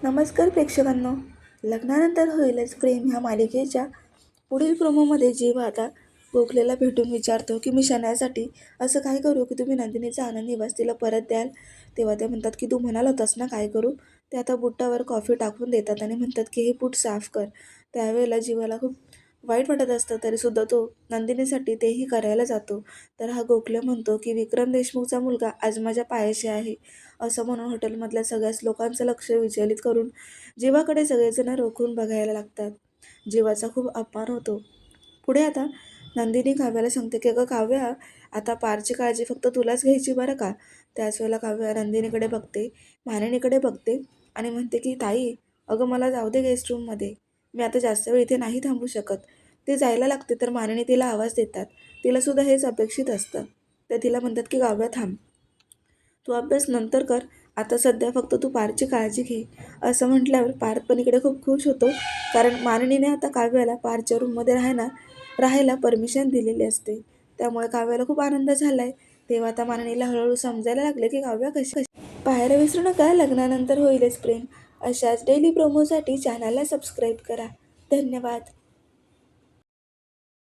नमस्कार प्रेक्षकांनो. लग्नानंतर होईलच प्रेम ह्या मालिकेच्या पुढील प्रोमोमध्ये जीवा आता गोखलेला भेटून विचारतो की मी शनायासाठी असं काय करू की तुम्ही नंदिनीचा आनंद निवास तिला परत द्याल. तेव्हा ते म्हणतात की तू म्हणाल होतास ना काय करू. ते आता बुट्टावर कॉफी टाकून देतात आणि म्हणतात की हे बूट साफ कर. त्यावेळेला जीवाला खूप वाईट वाटत असतं, तरीसुद्धा तो नंदिनीसाठी तेही करायला जातो. तर हा गोखले म्हणतो की विक्रम देशमुखचा मुलगा आज माझ्या पायाशी आहे असं म्हणून हॉटेलमधल्या सगळ्याच लोकांचं लक्ष विचलित करून जीवाकडे सगळेजण रोखून बघायला लागतात. जीवाचा खूप अपमान होतो. पुढे आता नंदिनी काव्याला सांगते की अगं काव्या, आता पारची काळजी फक्त तुलाच घ्यायची बरं का. त्याच वेळेला काव्या नंदिनीकडे बघते, मानिनीकडे बघते आणि म्हणते की ताई, अगं मला जाऊ दे गेस्ट रूममध्ये, मी आता जास्त वेळ इथे नाही थांबू शकत. ते जायला लागते तर मानिनी तिला आवाज देतात. तिलासुद्धा हेच अपेक्षित असतं. तर तिला म्हणतात की काव्या थांब, तू अभ्यास नंतर कर, आता सध्या फक्त तू पारची काळजी घे. असं म्हटल्यावर पार्थ पण इकडे खूप खुश होतो, कारण मानिनीने आता काव्याला पारच्या रूममध्ये राहायला परमिशन दिलेली असते. त्यामुळे काव्याला खूप आनंद झाला आहे. तेव्हा आता मानिनीला हळूहळू समजायला लागले की काव्या कशी पाहायला विसरू नका लग्नानंतर होईलच प्रेम. अशाच डेली प्रोमोसाठी चॅनलला सबस्क्राईब करा. धन्यवाद.